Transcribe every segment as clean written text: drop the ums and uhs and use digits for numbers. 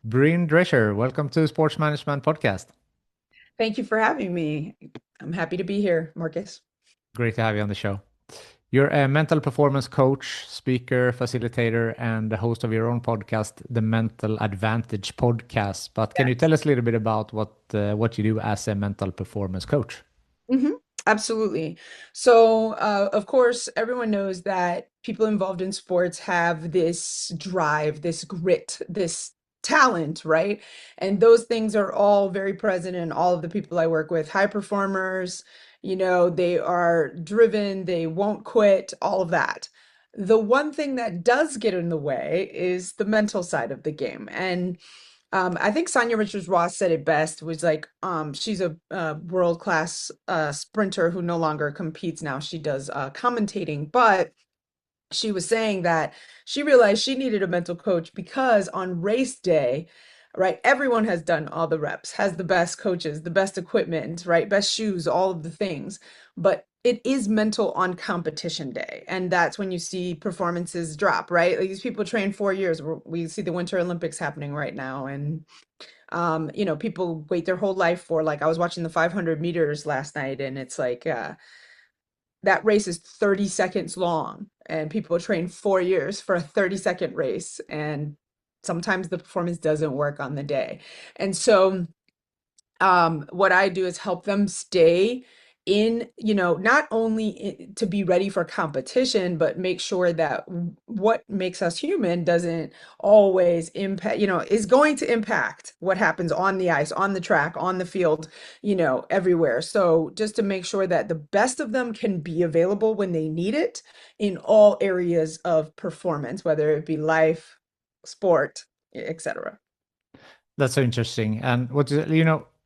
Bryn Drescher, welcome to Sports Management Podcast. Thank you for having me. I'm happy to be here, Marcus. Great to have you on the show. You're a mental performance coach, speaker, facilitator, and the host of your own podcast, the Mental Advantage Podcast. But can you tell us a little bit about what you do as a mental performance coach? hmm Absolutely. So, of course, everyone knows that people involved in sports have this drive, this grit, this talent, right? And those things are all very present in all of the people I work with. High performers, they are driven, they won't quit, all of that. The one thing that does get in the way is the mental side of the game. And I think Sonia Richards-Ross said it best, was like, she's a world-class sprinter who no longer competes now. She does commentating, but she was saying that she realized she needed a mental coach because on race day, right, everyone has done all the reps, has the best coaches, the best equipment, right, best shoes, all of the things. But it is mental on competition day. And that's when you see performances drop, right? Like these people train 4 years. We see the Winter Olympics happening right now. And people wait their whole life for, like, I was watching the 500 meters last night, and it's like that race is 30 seconds long, and people train 4 years for a 30-second race, and sometimes the performance doesn't work on the day. And so what I do is help them stay in, not only to be ready for competition, but make sure that what makes us human doesn't always impact, is going to impact what happens on the ice, on the track, on the field, everywhere. So just to make sure that the best of them can be available when they need it in all areas of performance, whether it be life, sport, etc. That's so interesting. And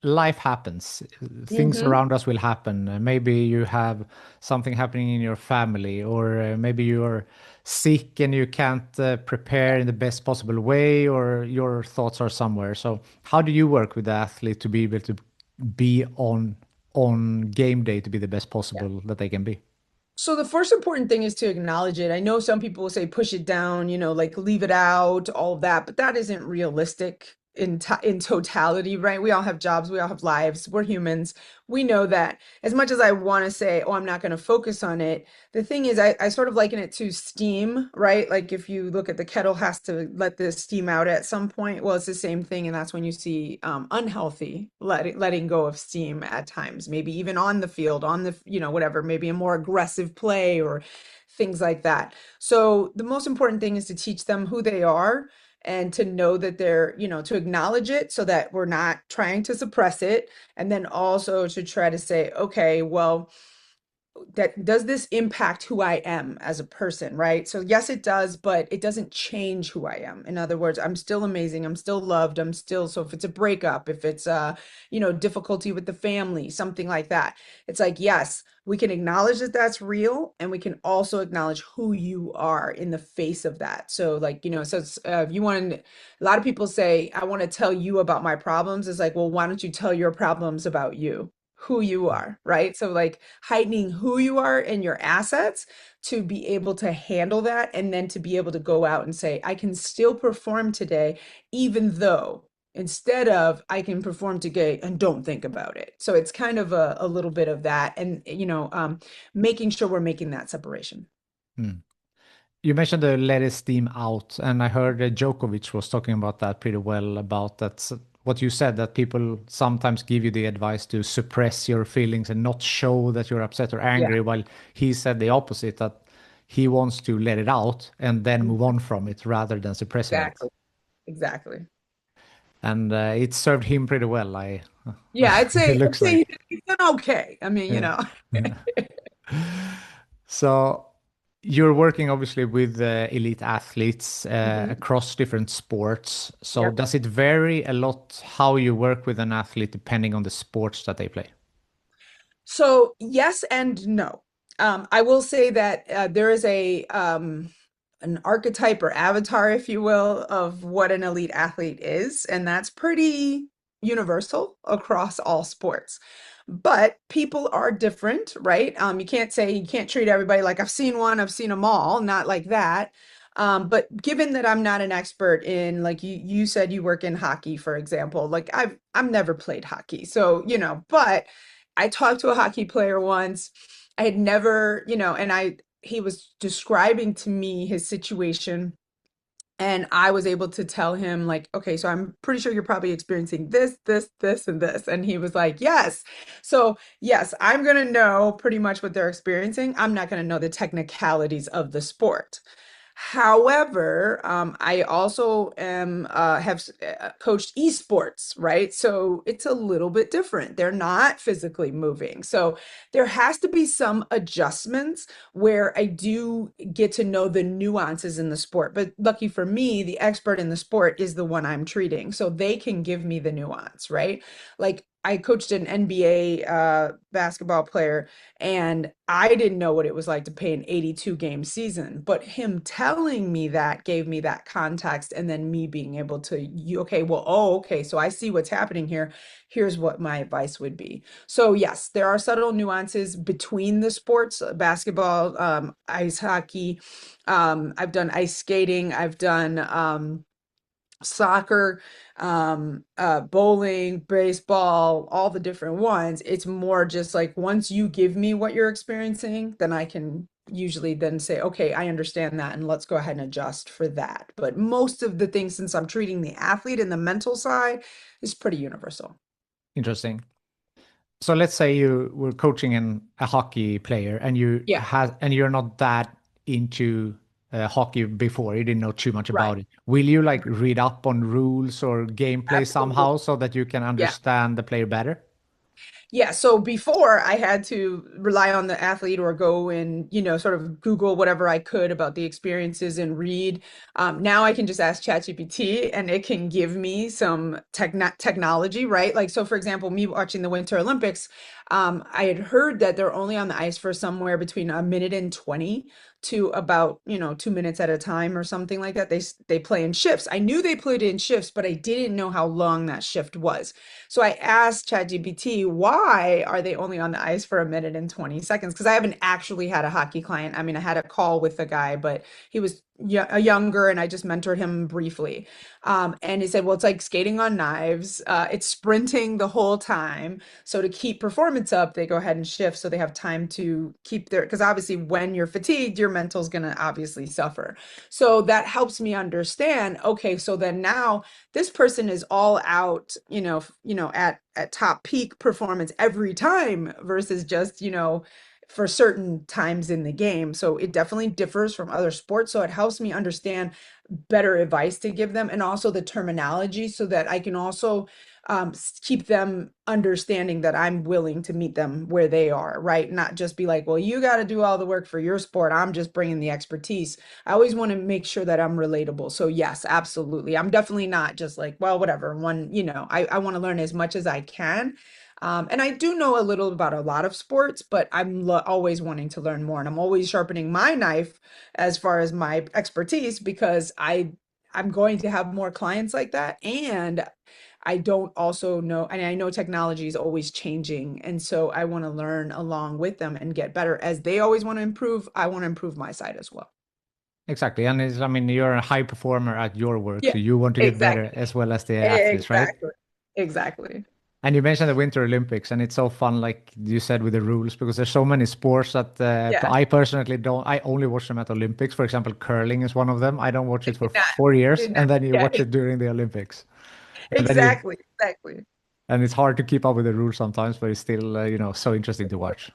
life happens. Things hmm around us will happen. Maybe you have something happening in your family, or maybe you're sick and you can't prepare in the best possible way, or your thoughts are somewhere. So, how do you work with the athlete to be able to be on game day to be the best possible that they can be? So the first important thing is to acknowledge it. I know some people will say push it down, like leave it out, all of that, but that isn't realistic in totality, right? We all have jobs, we all have lives, we're humans. We know that. As much as I want to say, oh, I'm not going to focus on it, the thing is, I sort of liken it to steam, right? Like if you look at the kettle has to let the steam out at some point. Well, it's the same thing, and that's when you see unhealthy letting go of steam at times, maybe even on the field, on the, whatever, maybe a more aggressive play or things like that. So the most important thing is to teach them who they are and to know that they're, to acknowledge it so that we're not trying to suppress it. And then also to try to say, okay, well, that does this impact who I am as a person, right? So yes, it does, but it doesn't change who I am. In other words, I'm still amazing. I'm still loved. I'm still, so if it's a breakup, if it's difficulty with the family, something like that, it's like, yes, we can acknowledge that that's real, and we can also acknowledge who you are in the face of that. So like, so if you want, a lot of people say, I want to tell you about my problems. It's like, well, why don't you tell your problems about you? Who you are, right? So like heightening who you are and your assets to be able to handle that, and then to be able to go out and say, I can still perform today, even though, instead of I can perform today and don't think about it. So it's kind of a little bit of that, and making sure we're making that separation. Hmm. You mentioned the let it steam out, and I heard Djokovic was talking about that pretty well about that. What you said, that people sometimes give you the advice to suppress your feelings and not show that you're upset or Yeah, angry, while he said the opposite, that he wants to let it out and then move on from it rather than suppressing it. exactly. Exactly. And it served him pretty well. I Yeah, it I'd looks say like. he's done okay. I mean, Yeah. So you're working obviously with elite athletes Mhm. across different sports. So Yep. does it vary a lot how you work with an athlete depending on the sports that they play? So yes and no. I will say that there is a an archetype or avatar, if you will, of what an elite athlete is, and that's pretty universal across all sports. But people are different, right? You can't say you can't treat everybody like I've seen one, I've seen them all, not like that. But given that I'm not an expert in, like you said you work in hockey, for example, like I've never played hockey. So, but I talked to a hockey player once. I had never, and he was describing to me his situation. And I was able to tell him, like, okay, so I'm pretty sure you're probably experiencing this, this, this, and this. And he was like, yes. So, yes, I'm going to know pretty much what they're experiencing. I'm not going to know the technicalities of the sport. However, I also have coached esports, right? So it's a little bit different. They're not physically moving. So there has to be some adjustments where I do get to know the nuances in the sport. But lucky for me, the expert in the sport is the one I'm treating. So they can give me the nuance, right? Like I coached an NBA basketball player, and I didn't know what it was like to play an 82 game season, but him telling me that gave me that context, and then me being able to, okay, well, oh, okay, so I see what's happening here. Here's what my advice would be. So yes, there are subtle nuances between the sports, basketball, ice hockey. I've done ice skating. I've done soccer, bowling, baseball, all the different ones. It's more just like once you give me what you're experiencing, then I can usually then say, okay, I understand that, and let's go ahead and adjust for that. But most of the things, since I'm treating the athlete and the mental side, is pretty universal. Interesting. So let's say you were coaching a hockey player and Yeah, you're not that into hockey before. You didn't know too much right. about it. Will you like read up on rules or gameplay Absolutely. somehow so that you can Yeah. understand the player better? Yeah, so before I had to rely on the athlete or go and, sort of Google whatever I could about the experiences and read. Now I can just ask ChatGPT and it can give me some technology, right? Like, so for example, me watching the Winter Olympics, I had heard that they're only on the ice for somewhere between a minute and 20 to about, 2 minutes at a time or something like that. They play in shifts. I knew they played in shifts, but I didn't know how long that shift was. So I asked ChatGPT, why are they only on the ice for a minute and 20 seconds? Because I haven't actually had a hockey client. I mean, I had a call with the guy, but he was younger and I just mentored him briefly. And he said, well, it's like skating on knives. It's sprinting the whole time. So to keep performance up, they go ahead and shift so they have time to keep their, because obviously when you're fatigued, your mental's going to obviously suffer. So that helps me understand, okay, so then now this person is all out, at top peak performance every time versus just, for certain times in the game. So it definitely differs from other sports. So it helps me understand better advice to give them and also the terminology so that I can also keep them understanding that I'm willing to meet them where they are, right? Not just be like, well, you got to do all the work for your sport. I'm just bringing the expertise. I always want to make sure that I'm relatable. So yes, absolutely. I'm definitely not just like, well, whatever. I want to learn as much as I can. And I do know a little about a lot of sports, but I'm always wanting to learn more. And I'm always sharpening my knife as far as my expertise because I'm going to have more clients like that. And I don't also know, and I know technology is always changing. And so I want to learn along with them and get better. As they always want to improve, I want to improve my side as well. Exactly. And I mean, you're a high performer at your work, Yeah, so you want to get better exactly. as well as the athletes, right? Exactly. Exactly. And you mentioned the Winter Olympics, and it's so fun, like you said, with the rules, because there's so many sports that Yeah. I personally don't. I only watch them at Olympics. For example, curling is one of them. I don't watch I it for did not. 4 years, Did not. and then you Yeah, watch it during the Olympics, and then you exactly. Exactly. and it's hard to keep up with the rules sometimes, but it's still so interesting to watch.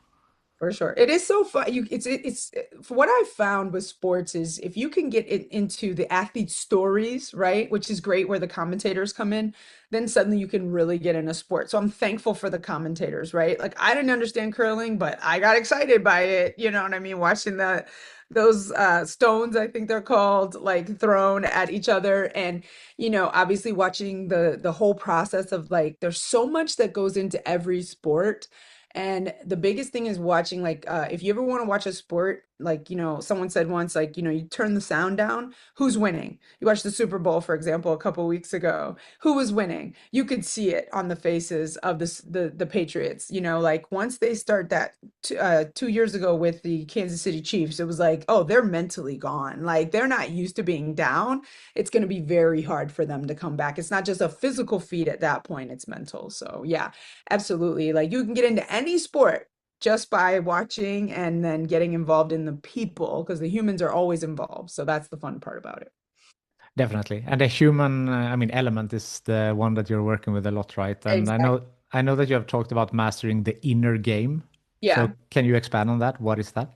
For sure. It is so fun. For what I've found with sports is if you can get it into the athlete stories, right, which is great where the commentators come in, then suddenly you can really get in a sport. So I'm thankful for the commentators, right? Like I didn't understand curling, but I got excited by it. You know what I mean? Watching those stones, I think they're called, like thrown at each other. And, obviously watching the whole process of like there's so much that goes into every sport and the biggest thing is watching, like, if you ever want to watch a sport, like, someone said once, like, you turn the sound down, who's winning? You watched the Super Bowl, for example, a couple weeks ago. Who was winning? You could see it on the faces of the Patriots. Like once they start that 2 years ago with the Kansas City Chiefs, it was like, oh, they're mentally gone. Like they're not used to being down. It's going to be very hard for them to come back. It's not just a physical feat at that point, it's mental. So yeah, absolutely. Like you can get into any sport just by watching and then getting involved in the people because the humans are always involved. So that's the fun part about it. Definitely. And the human, I mean, element is the one that you're working with a lot, right? And Exactly. I know that you have talked about mastering the inner game. So Yeah. can you expand on that? What is that?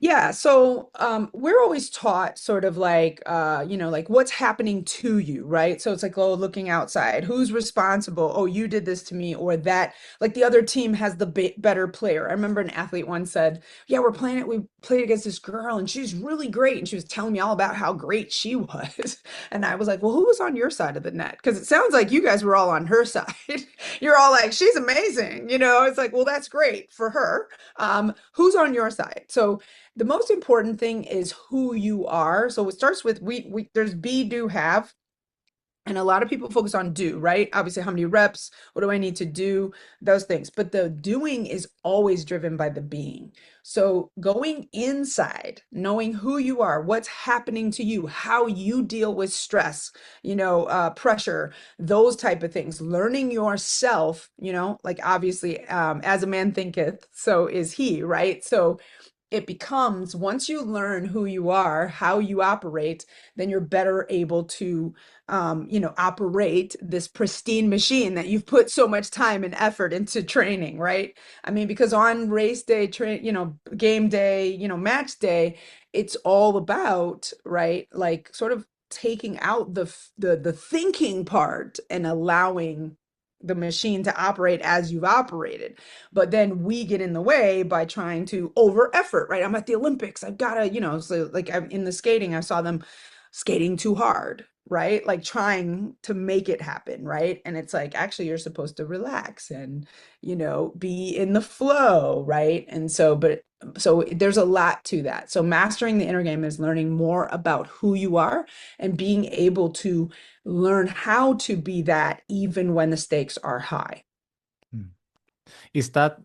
Yeah, so we're always taught sort of like like what's happening to you, right? So it's like, oh, looking outside, who's responsible? Oh, you did this to me, or that like the other team has the better player. I remember an athlete once said, "Yeah, we played against this girl and she's really great." And she was telling me all about how great she was. And I was like, "Well, who was on your side of the net?" Because it sounds like you guys were all on her side. You're all like, "She's amazing." It's like, "Well, that's great for her." Who's on your side? So the most important thing is who you are. So it starts with we there's be, do, have. And a lot of people focus on do, right? Obviously, how many reps? What do I need to do? Those things. But the doing is always driven by the being. So going inside, knowing who you are, what's happening to you, how you deal with stress, pressure, those type of things, learning yourself, like obviously, as a man thinketh, so is he, right? So it becomes once you learn who you are, how you operate, then you're better able to, operate this pristine machine that you've put so much time and effort into training, right? I mean, because on race day, game day, match day, it's all about, right? Like sort of taking out the thinking part and allowing the machine to operate as you've operated. But then we get in the way by trying to over effort, right? I'm at the Olympics. I've got to, so like I'm in the skating, I saw them skating too hard, right? Like trying to make it happen, right? And it's like, actually, you're supposed to relax and, be in the flow, right? And so there's a lot to that. So mastering the inner game is learning more about who you are and being able to learn how to be that even when the stakes are high. Hmm. Is that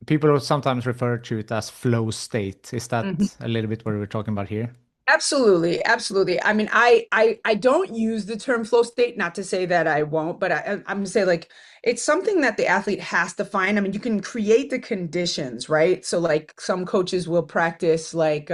people sometimes refer to it as flow state? Is Mhm. that a little bit what we're talking about here? Absolutely, absolutely. I mean, I don't use the term flow state, not to say that I won't, but I'm gonna say like it's something that the athlete has to find. I mean, you can create the conditions, right? So like some coaches will practice like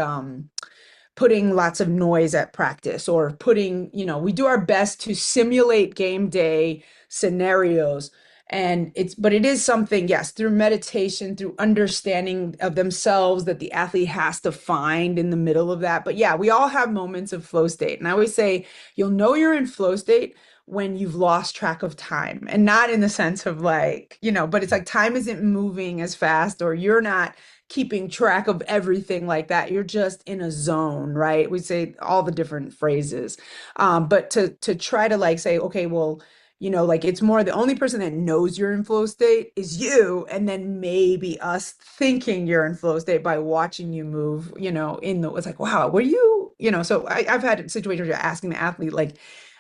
putting lots of noise at practice or we do our best to simulate game day scenarios. But it is something, yes, through meditation, through understanding of themselves that the athlete has to find in the middle of that. But yeah, we all have moments of flow state. And I always say, you'll know you're in flow state when you've lost track of time and not in the sense of like, but it's like time isn't moving as fast or you're not keeping track of everything like that. You're just in a zone, right? We say all the different phrases. But to try to like say, okay, well, like it's more the only person that knows you're in flow state is you, and then maybe us thinking you're in flow state by watching you move, it's like, wow, were you, so I've had situations where you're asking the athlete, like,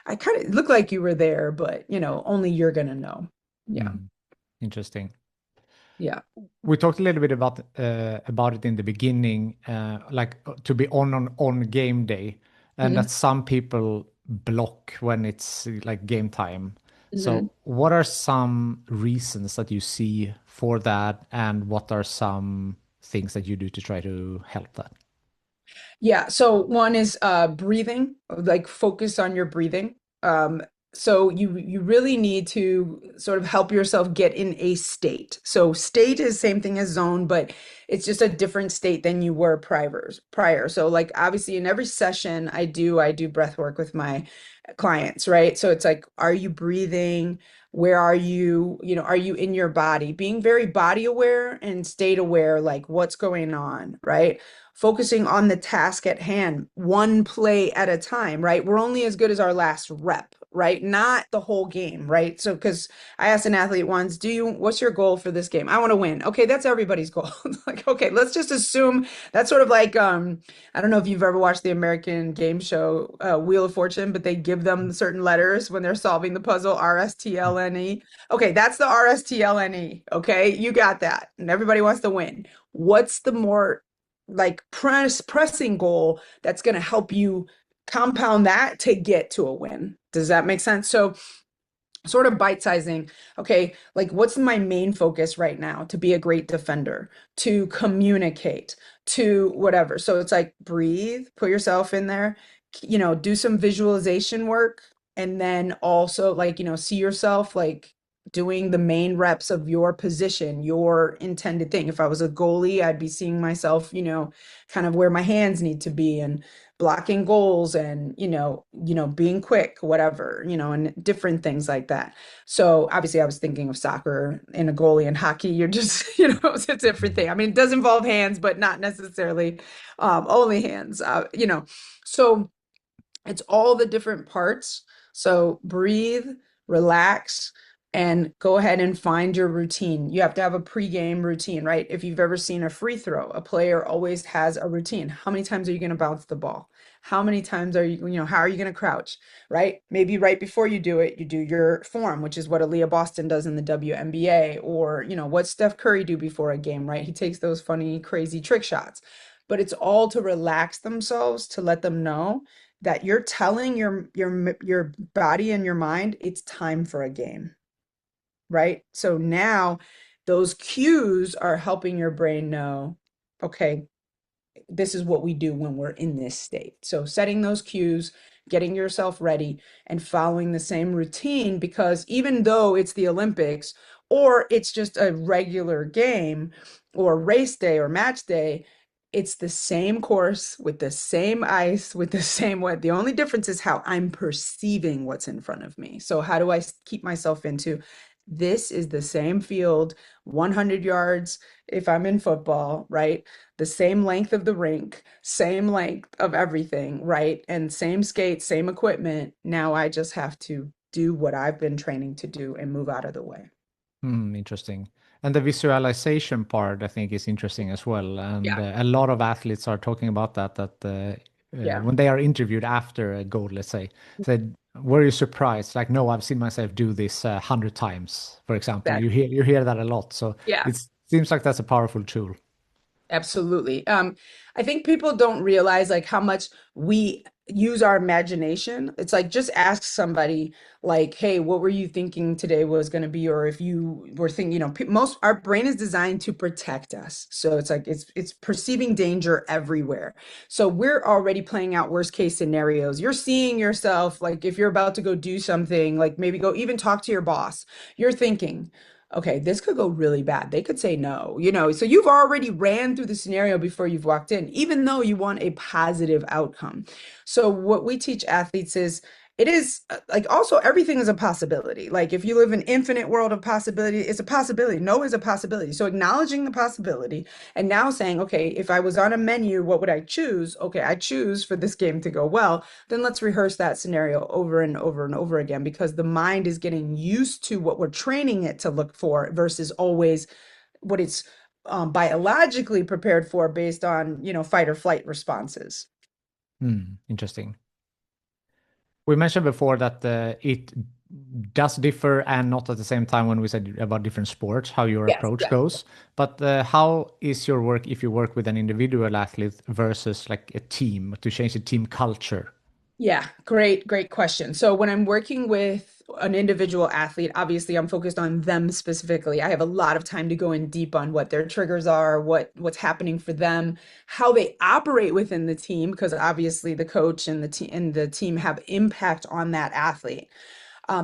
I kind of look like you were there, but only you're gonna know. Yeah. Hmm. Interesting. Yeah. We talked a little bit about it in the beginning, like to be on game day, and that Mhm. some people block when it's like game time. Mhm. So, what are some reasons that you see for that, and what are some things that you do to try to help that? Yeah, so one is breathing, like focus on your breathing. So you really need to sort of help yourself get in a state. So state is same thing as zone, but it's just a different state than you were prior. So like obviously in every session I do breath work with my clients, right? So it's like, are you breathing? Where are you? Are you in your body? Being very body aware and state aware, like what's going on, right? Focusing on the task at hand, one play at a time, right? We're only as good as our last rep. right? Not the whole game, right? So, because I asked an athlete once, what's your goal for this game? I want to win. Okay, that's everybody's goal. Like, okay, let's just assume that's sort of like, I don't know if you've ever watched the American game show, Wheel of Fortune, but they give them certain letters when they're solving the puzzle, RSTLNE. Okay, that's the RSTLNE. Okay, you got that. And everybody wants to win. What's the more like pressing goal that's going to help you compound that to get to a win? Does that make sense? So sort of bite sizing. Okay, like what's my main focus right now? To be a great defender, to communicate, to whatever. So it's like breathe, put yourself in there, do some visualization work, and then also like, see yourself like doing the main reps of your position, your intended thing. If I was a goalie, I'd be seeing myself, kind of where my hands need to be and blocking goals and being quick, whatever, and different things like that. So obviously I was thinking of soccer and a goalie, and hockey you're just it's a different thing. I mean, it does involve hands, but not necessarily only hands. So it's all the different parts. So breathe, relax, and go ahead and find your routine. You have to have a pregame routine, right? If you've ever seen a free throw, a player always has a routine. How many times are you going to bounce the ball? How many times are you, how are you going to crouch, right? Maybe right before you do it, you do your form, which is what Aaliyah Boston does in the WNBA, or, what Steph Curry do before a game, right? He takes those funny, crazy trick shots. But it's all to relax themselves, to let them know that you're telling your body and your mind it's time for a game, right? So now those cues are helping your brain know, okay, this is what we do when we're in this state. So setting those cues, getting yourself ready, and following the same routine, because even though it's the Olympics or it's just a regular game or race day or match day, it's the same course with the same ice, with the same way. The only difference is how I'm perceiving what's in front of me. So how do I keep myself into this is the same field, 100 yards if I'm in football, right? The same length of the rink, same length of everything, right? And same skates, same equipment. Now I just have to do what I've been training to do and move out of the way. Interesting. And the visualization part, I think, is interesting as well. And Yeah. a lot of athletes are talking about that Yeah. when they are interviewed after a goal, let's say, said, "Were you surprised?" Like, no, I've seen myself do this 100 times, for example. That, You hear that a lot, so yeah. it seems like that's a powerful tool. Absolutely. I think people don't realize like how much we use our imagination. It's like just ask somebody like, "Hey, what were you thinking today was going to be?" Or if you were thinking, most our brain is designed to protect us. So it's like it's perceiving danger everywhere. So we're already playing out worst case scenarios. You're seeing yourself like if you're about to go do something, like maybe go even talk to your boss. You're thinking, okay, this could go really bad. They could say no, so you've already ran through the scenario before you've walked in, even though you want a positive outcome. So what we teach athletes is it is like also everything is a possibility. Like if you live in an infinite world of possibility, it's a possibility. No is a possibility. So acknowledging the possibility and now saying, okay, if I was on a menu, what would I choose? Okay, I choose for this game to go well. Then let's rehearse that scenario over and over and over again because the mind is getting used to what we're training it to look for versus always what it's biologically prepared for based on, fight or flight responses. Interesting. We mentioned before that it does differ and not at the same time when we said about different sports, how your Yes, approach yes. goes. But how is your work if you work with an individual athlete versus like a team to change the team culture? Yeah, great, great question. So when I'm working with an individual athlete, obviously I'm focused on them specifically. I have a lot of time to go in deep on what their triggers are, what's happening for them, how they operate within the team, because obviously the coach and the team have impact on that athlete.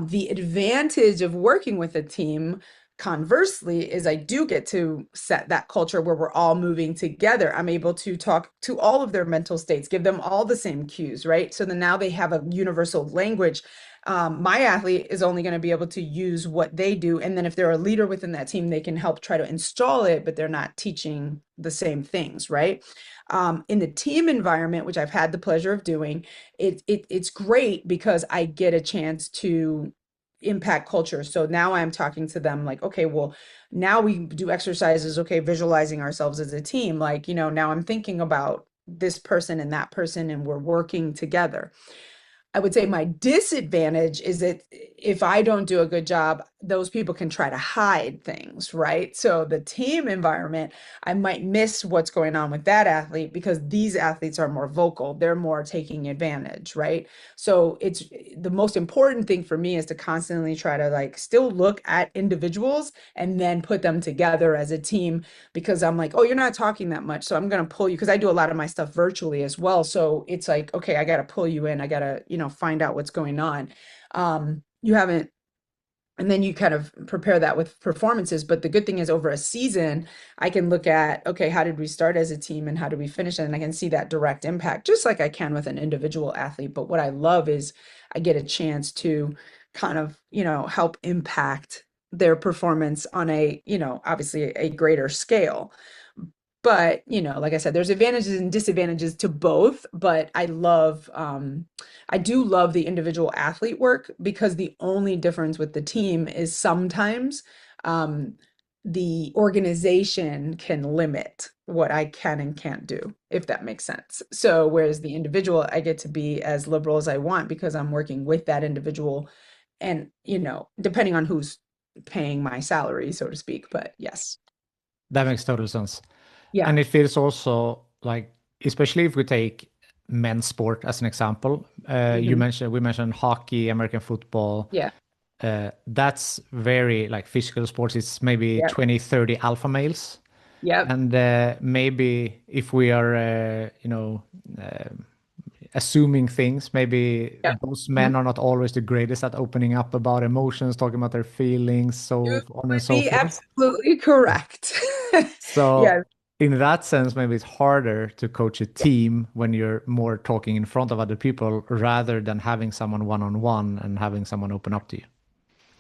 The advantage of working with a team Conversely, is I do get to set that culture where we're all moving together. I'm able to talk to all of their mental states, give them all the same cues, right? So then now they have a universal language. My athlete is only going to be able to use what they do. And then if they're a leader within that team, they can help try to install it, but they're not teaching the same things, right? In the team environment, which I've had the pleasure of doing, it's great because I get a chance to impact culture. So now I'm talking to them like, okay, well, now we do exercises, okay, visualizing ourselves as a team. Like, now I'm thinking about this person and that person, and we're working together. I would say my disadvantage is that if I don't do a good job, those people can try to hide things, right? So the team environment, I might miss what's going on with that athlete because these athletes are more vocal. They're more taking advantage, right? So it's the most important thing for me is to constantly try to like still look at individuals and then put them together as a team because I'm like, oh, you're not talking that much. So I'm going to pull you because I do a lot of my stuff virtually as well. So it's like, okay, I got to pull you in. I got to, find out what's going on. You haven't, and then you kind of prepare that with performances. But the good thing is over a season, I can look at, okay, how did we start as a team and how did we finish it? And I can see that direct impact, just like I can with an individual athlete. But what I love is I get a chance to kind of, help impact their performance on a, obviously a greater scale. But, like I said, there's advantages and disadvantages to both, but I do love the individual athlete work because the only difference with the team is sometimes um, the organization can limit what I can and can't do, if that makes sense. So, whereas the individual, I get to be as liberal as I want because I'm working with that individual and, depending on who's paying my salary, so to speak. But yes. That makes total sense. Yeah. And it feels also like, especially if we take men's sport as an example, Mhm. we mentioned hockey, American football. Yeah. That's very like physical sports. It's maybe Yep. 20, 30 alpha males. Yep. And maybe if we are, assuming things, maybe Yep. those Mhm. men are not always the greatest at opening up about emotions, talking about their feelings, You so on and would so be forth. absolutely correct. So Yes. in that sense, maybe it's harder to coach a team when you're more talking in front of other people rather than having someone one-on-one and having someone open up to you.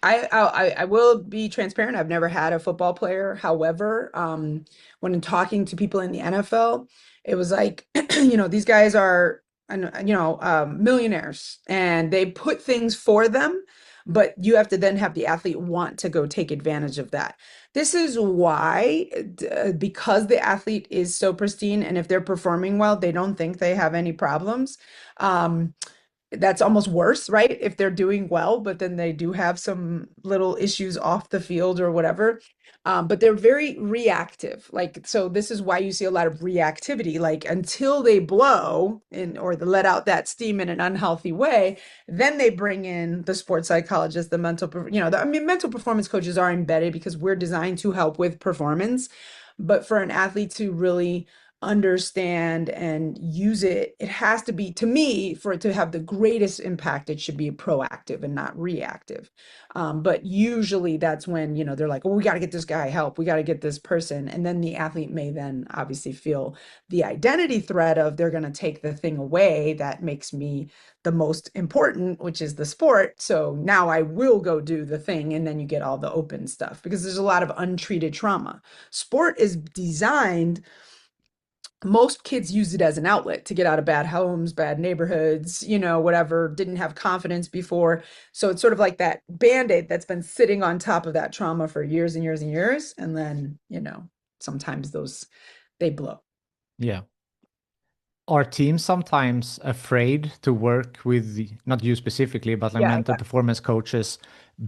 I will be transparent. I've never had a football player. However, when talking to people in the NFL, it was like, these guys are, millionaires and they put things for them, but you have to then have the athlete want to go take advantage of that. This is why, because the athlete is so pristine and if they're performing well, they don't think they have any problems. Um, that's almost worse, right? If they're doing well, but then they do have some little issues off the field or whatever. But they're very reactive. Like, so this is why you see a lot of reactivity. Like until they blow in or they let out that steam in an unhealthy way, then they bring in the sports psychologist, the mental performance coaches are embedded because we're designed to help with performance. But for an athlete to really understand and use it, it has to be, to me, for it to have the greatest impact, it should be proactive and not reactive. But usually that's when, they're like, oh, we got to get this guy help. We got to get this person. And then the athlete may then obviously feel the identity threat of they're going to take the thing away that makes me the most important, which is the sport. So now I will go do the thing. And then you get all the open stuff because there's a lot of untreated trauma. Sport is designed, most kids use it as an outlet to get out of bad homes, bad neighborhoods, whatever, didn't have confidence before. So it's sort of like that band-aid that's been sitting on top of that trauma for years and years and years. And then, sometimes they blow. Yeah. Are teams sometimes afraid to work with, not you specifically, but like Yeah. mental performance coaches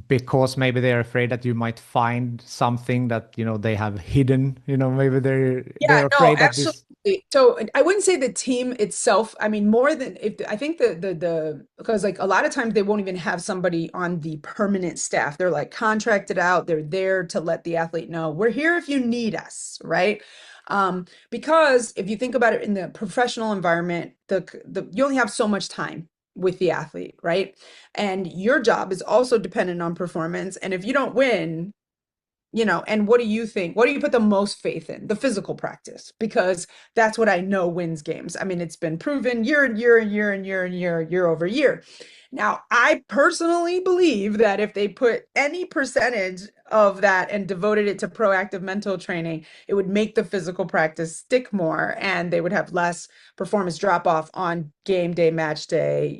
because maybe they're afraid that you might find something that, they have hidden, maybe they're Yeah, no, afraid that this. absolutely. So I wouldn't say the team itself. I mean, more than if I think the because like a lot of times they won't even have somebody on the permanent staff. They're like contracted out. They're there to let the athlete know we're here if you need us, right? Because if you think about it in the professional environment, the you only have so much time with the athlete, right? And your job is also dependent on performance. And if you don't win, And what do you think? What do you put the most faith in? The physical practice, because that's what I know wins games. I mean, it's been proven year and year and year and year and year over year. Now, I personally believe that if they put any percentage of that and devoted it to proactive mental training, it would make the physical practice stick more and they would have less performance drop off on game day, match day,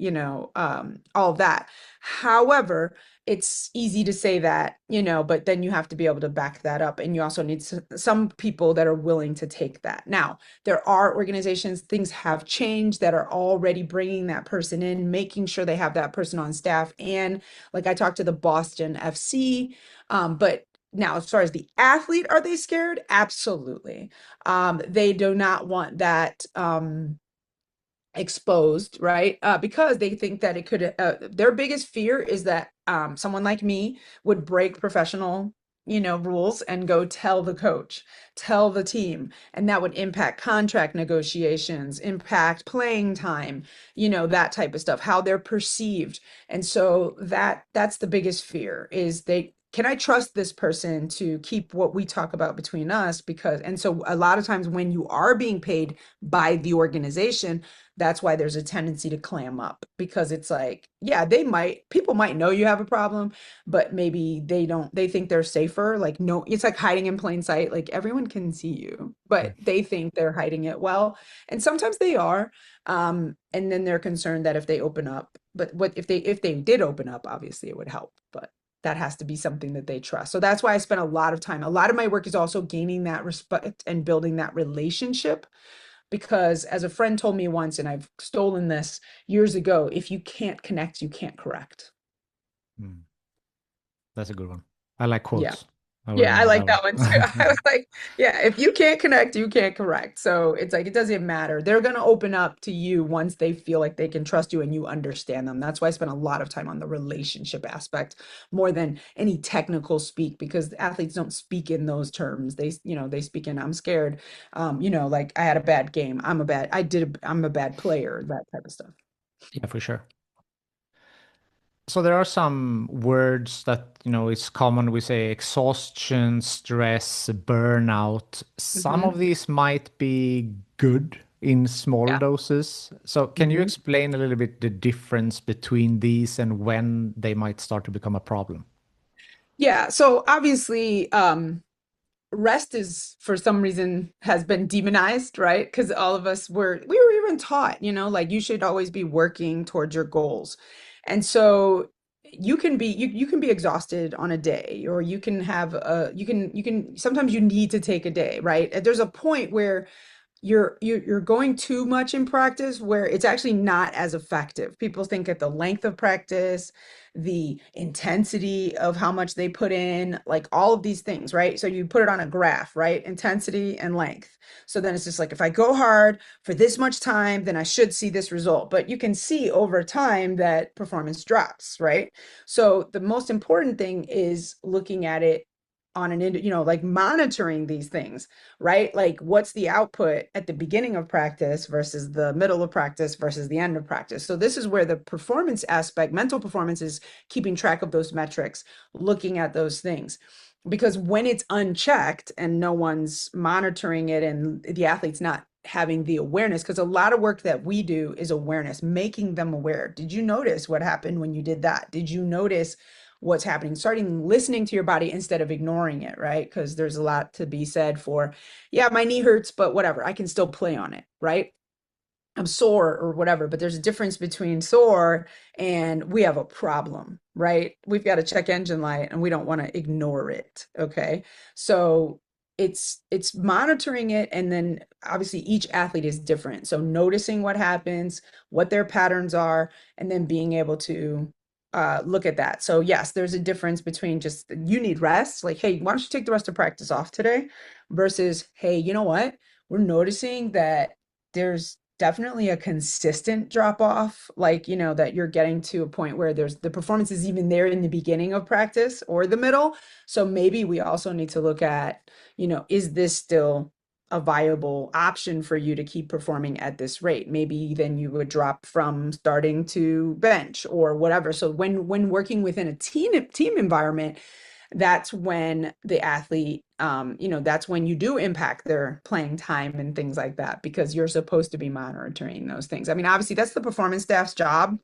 all of that. However, it's easy to say that, but then you have to be able to back that up. And you also need some people that are willing to take that. Now, there are organizations, things have changed that are already bringing that person in, making sure they have that person on staff. And like I talked to the Boston FC, but now, as far as the athlete, are they scared? Absolutely. They do not want that. Exposed, right? Because they think that it could, their biggest fear is that someone like me would break professional, rules and go tell the coach, tell the team, and that would impact contract negotiations, impact playing time, that type of stuff, how they're perceived. And so that's the biggest fear is can I trust this person to keep what we talk about between us? And so a lot of times when you are being paid by the organization, that's why there's a tendency to clam up because it's like, yeah, people might know you have a problem, but maybe they think they're safer. Like, no, it's like hiding in plain sight. Like everyone can see you, but they think they're hiding it well. And sometimes they are. And then they're concerned that if they open up, but if they did open up, obviously it would help. But that has to be something that they trust. So that's why I spent a lot of time. A lot of my work is also gaining that respect and building that relationship because as a friend told me once, and I've stolen this years ago, if you can't connect, you can't correct. Mm. That's a good one. I like Yeah. quotes. I will Yeah, I remember like that that one too. I was one. like, yeah, if you can't connect, you can't correct. So it's like, it doesn't matter. They're going to open up to you once they feel like they can trust you and you understand them. That's why I spent a lot of time on the relationship aspect more than any technical speak because athletes don't speak in those terms. They speak in, I'm scared. Like I had a bad game. I'm a bad player, that type of stuff. Yeah, for sure. So there are some words that, it's common. We say exhaustion, stress, burnout. Some Hmm. of these might be good in small Yeah. doses. So can you Mhm. explain a little bit the difference between these and when they might start to become a problem? Yeah. So obviously, rest is for some reason has been demonized, right? Because all of us we were even taught, like you should always be working towards your goals. And so you can be exhausted on a day, or you can have a you can sometimes you need to take a day, right? And there's a point where you're going too much in practice where it's actually not as effective. People think at the length of practice, the intensity of how much they put in, like all of these things, right? So you put it on a graph, right? Intensity and length. So then it's just like if I go hard for this much time, then I should see this result. But you can see over time that performance drops, right? So the most important thing is looking at it on like monitoring these things, right? Like what's the output at the beginning of practice versus the middle of practice versus the end of practice. So this is where the performance aspect, mental performance is keeping track of those metrics, looking at those things. Because when it's unchecked and no one's monitoring it and the athlete's not having the awareness, because a lot of work that we do is awareness, making them aware. Did you notice what happened when you did that? Did you notice what's happening? Starting listening to your body instead of ignoring it, right? Because there's a lot to be said for, yeah, my knee hurts, but whatever, I can still play on it, right? I'm sore or whatever, but there's a difference between sore and we have a problem, right? We've got a check engine light and we don't want to ignore it. Okay. So it's monitoring it, and then obviously each athlete is different. So noticing what happens, what their patterns are, and then being able to look at that. So yes, there's a difference between just you need rest, like, hey, why don't you take the rest of practice off today? Versus, hey, you know what? We're noticing that there's definitely a consistent drop off, like, that you're getting to a point where there's the performance is even there in the beginning of practice or the middle. So maybe we also need to look at, is this still a viable option for you to keep performing at this rate? Maybe then you would drop from starting to bench or whatever. So when working within a team environment, that's when the athlete, that's when you do impact their playing time and things like that, because you're supposed to be monitoring those things. I mean, obviously, that's the performance staff's job,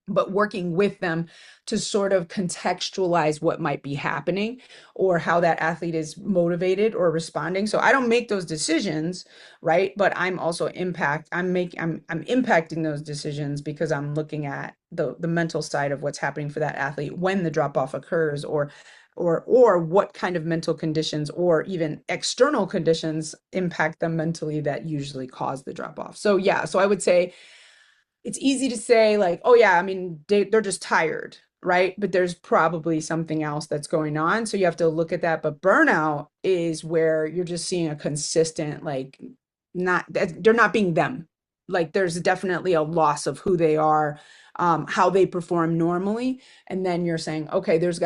but working with them to sort of contextualize what might be happening or how that athlete is motivated or responding. So I don't make those decisions, right? But I'm also I'm impacting those decisions because I'm looking at the mental side of what's happening for that athlete when the drop off occurs, or what kind of mental conditions or even external conditions impact them mentally that usually cause the drop off. So yeah, so I would say it's easy to say like, oh yeah, I mean, they're just tired, right? But there's probably something else that's going on. So you have to look at that. But burnout is where you're just seeing a consistent, like, not they're not being them. Like there's definitely a loss of who they are, how they perform normally. And then you're saying, okay, there's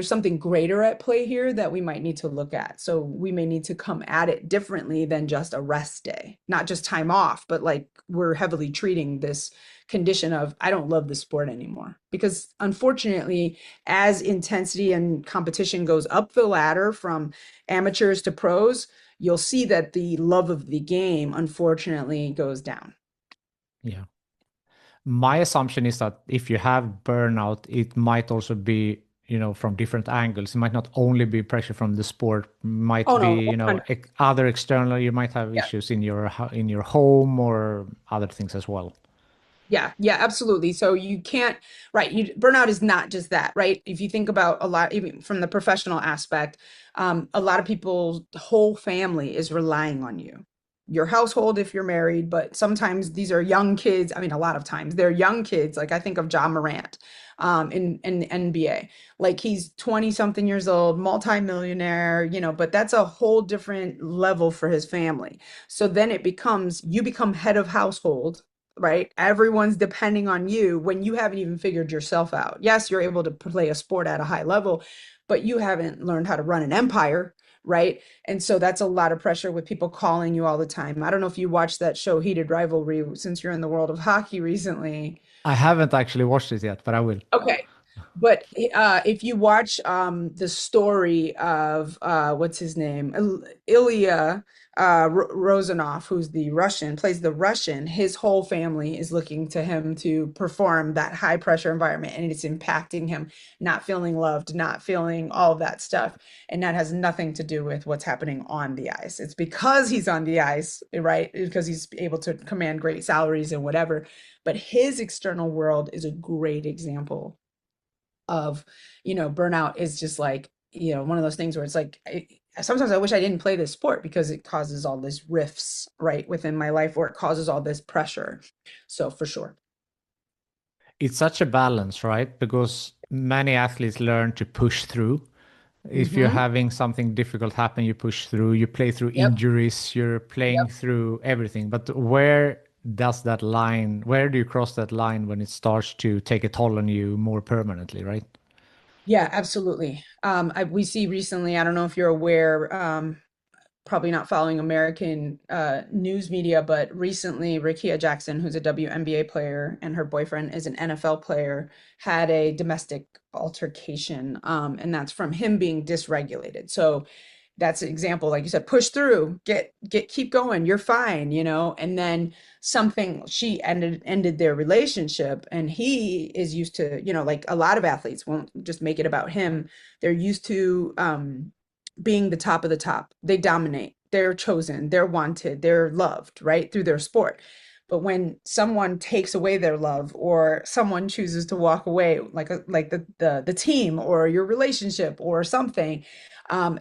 something greater at play here that we might need to look at. So we may need to come at it differently than just a rest day, not just time off, but like we're heavily treating this condition of I don't love the sport anymore. Because unfortunately, as intensity and competition goes up the ladder from amateurs to pros, you'll see that the love of the game unfortunately goes down. Yeah. My assumption is that if you have burnout, it might also be, from different angles. It might not only be pressure from the sport, Oh might no, be, 100. other external. You might have Yeah. issues in your home or other things as well. Yeah, yeah, absolutely. So you can't, right? Burnout is not just that, right? If you think about a lot, even from the professional aspect, a lot of people's whole family is relying on you, your household if you're married, but sometimes these are young kids. I mean, a lot of times they're young kids. Like I think of John Morant, in the NBA. Like he's 20 something years old, multimillionaire, but that's a whole different level for his family. So then you become head of household, right? Everyone's depending on you when you haven't even figured yourself out. Yes, you're able to play a sport at a high level, but you haven't learned how to run an empire, right? And so that's a lot of pressure with people calling you all the time. I don't know if you watched that show Heated Rivalry since you're in the world of hockey recently. I haven't actually watched it yet, but I will. Okay. But if you watch the story of what's his name, Ilya Rozanov, who's the Russian, plays the Russian, his whole family is looking to him to perform that high pressure environment, and it's impacting him, not feeling loved, not feeling all of that stuff. And that has nothing to do with what's happening on the ice. It's because he's on the ice, right? Because he's able to command great salaries and whatever. But his external world is a great example of, burnout is just like, one of those things where it's like, sometimes I wish I didn't play this sport because it causes all these rifts, right, within my life, or it causes all this pressure. So for sure. It's such a balance, right? Because many athletes learn to push through. If you're Hmm. having something difficult happen, you push through, you play through Yep. injuries, you're playing Yep. through everything. But where do you cross that line when it starts to take a toll on you more permanently, right? Yeah, absolutely. We see recently, I don't know if you're aware, probably not following American news media, but recently Rickea Jackson, who's a WNBA player, and her boyfriend is an NFL player, had a domestic altercation, and that's from him being dysregulated. So that's an example, like you said, push through, keep going, you're fine, and then something, she ended their relationship, and he is used to, like a lot of athletes won't just make it about him. They're used to being the top of the top. They dominate, they're chosen, they're wanted, they're loved, right, through their sport. But when someone takes away their love, or someone chooses to walk away, like the team or your relationship or something,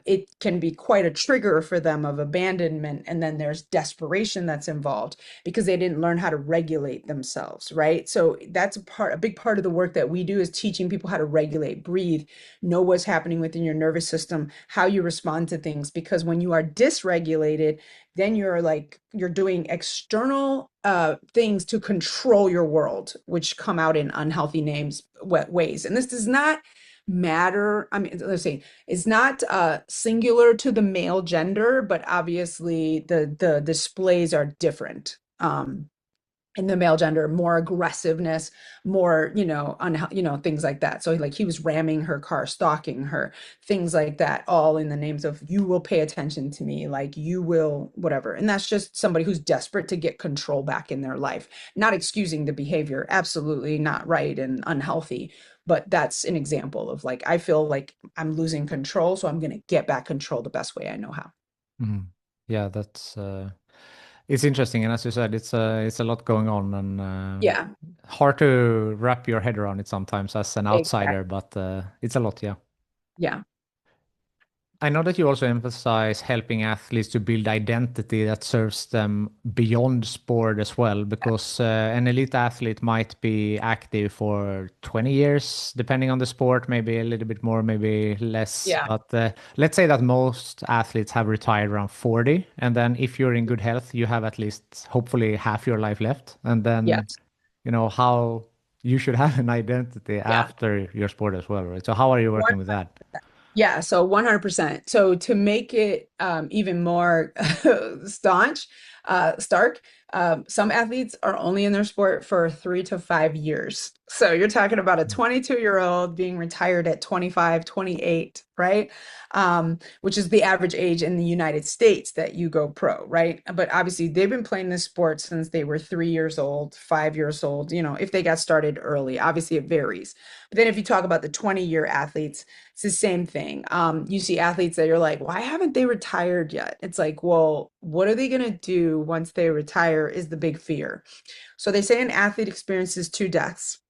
it can be quite a trigger for them of abandonment. And then there's desperation that's involved because they didn't learn how to regulate themselves, right? So that's a big part of the work that we do is teaching people how to regulate, breathe, know what's happening within your nervous system, how you respond to things. Because when you are dysregulated, then you're doing external things to control your world, which come out in unhealthy ways. And this does not matter. I mean, let's see, it's not singular to the male gender, but obviously the displays are different. in the male gender, more aggressiveness, more, things like that. So like he was ramming her car, stalking her, things like that, all in the names of you will pay attention to me, like you will whatever. And that's just somebody who's desperate to get control back in their life. Not excusing the behavior, absolutely not right and unhealthy, but that's an example of like I feel like I'm losing control, so I'm going to get back control the best way I know how. Mhm. Yeah, that's it's interesting, and as you said, it's a lot going on, and Yeah, hard to wrap your head around it sometimes as an outsider, exactly. but it's a lot, yeah. Yeah. I know that you also emphasize helping athletes to build identity that serves them beyond sport as well, because an elite athlete might be active for 20 years, depending on the sport, maybe a little bit more, maybe less. Yeah. But let's say that most athletes have retired around 40. And then if you're in good health, you have at least hopefully half your life left. And then, Yes. how you should have an identity Yeah. after your sport as well, right? So how are you working with that? Yeah, so 100%. So to make it even more stark, some athletes are only in their sport for 3 to 5 years. So you're talking about a 22-year-old being retired at 25, 28, right? Which is the average age in the United States that you go pro, right? But obviously they've been playing this sport since they were 3 years old, 5 years old, if they got started early. Obviously it varies. But then if you talk about the 20-year athletes, it's the same thing. You see athletes that you're like, why haven't they retired yet? It's like, well, what are they going to do once they retire is the big fear. So they say an athlete experiences two deaths,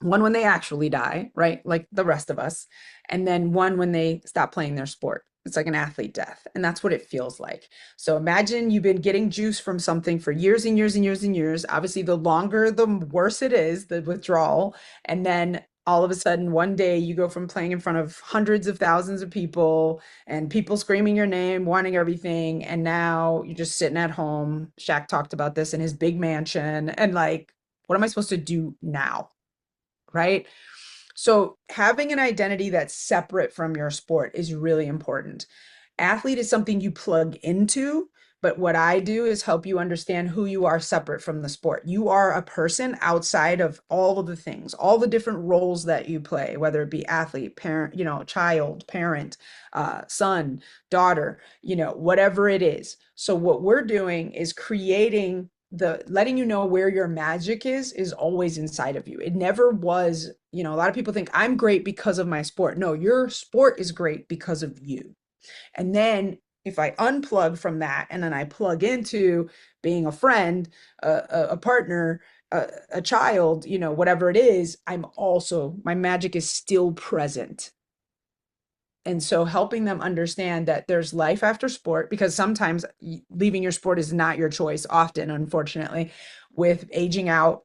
one when they actually die, right? Like the rest of us, and then one when they stop playing their sport. It's like an athlete death. And that's what it feels like. So imagine you've been getting juice from something for years and years and years and years. Obviously, the longer, the worse it is, the withdrawal. And then all of a sudden, one day you go from playing in front of hundreds of thousands of people and people screaming your name, wanting everything. And now you're just sitting at home. Shaq talked about this in his big mansion. And like, what am I supposed to do now? Right? So having an identity that's separate from your sport is really important. Athlete is something you plug into, but what I do is help you understand who you are separate from the sport. You are a person outside of all of the things, all the different roles that you play, whether it be athlete, parent, child, parent, son, daughter, whatever it is. So what we're doing is creating the letting you know where your magic is always inside of you. It never was, a lot of people think I'm great because of my sport. No, your sport is great because of you. And then if I unplug from that and then I plug into being a friend, a partner, a child, whatever it is, my magic is still present. And so helping them understand that there's life after sport, because sometimes leaving your sport is not your choice, often, unfortunately, with aging out,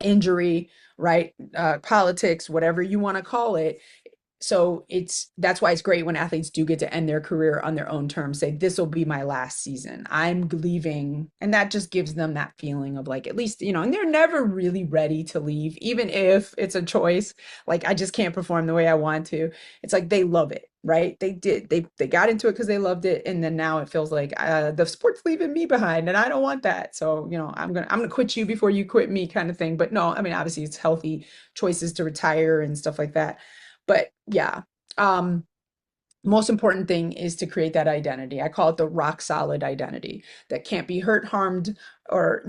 injury, right? Politics, whatever you want to call it. So that's why it's great when athletes do get to end their career on their own terms, say, this will be my last season. I'm leaving. And that just gives them that feeling of like, at least, and they're never really ready to leave, even if it's a choice. Like, I just can't perform the way I want to. It's like they love it, right? They got into it because they loved it. And then now it feels like the sport's leaving me behind and I don't want that. So, I'm gonna quit you before you quit me kind of thing. But no, I mean, obviously it's healthy choices to retire and stuff like that. But yeah, um, most important thing is to create that identity. I call it the rock solid identity that can't be hurt, harmed, or,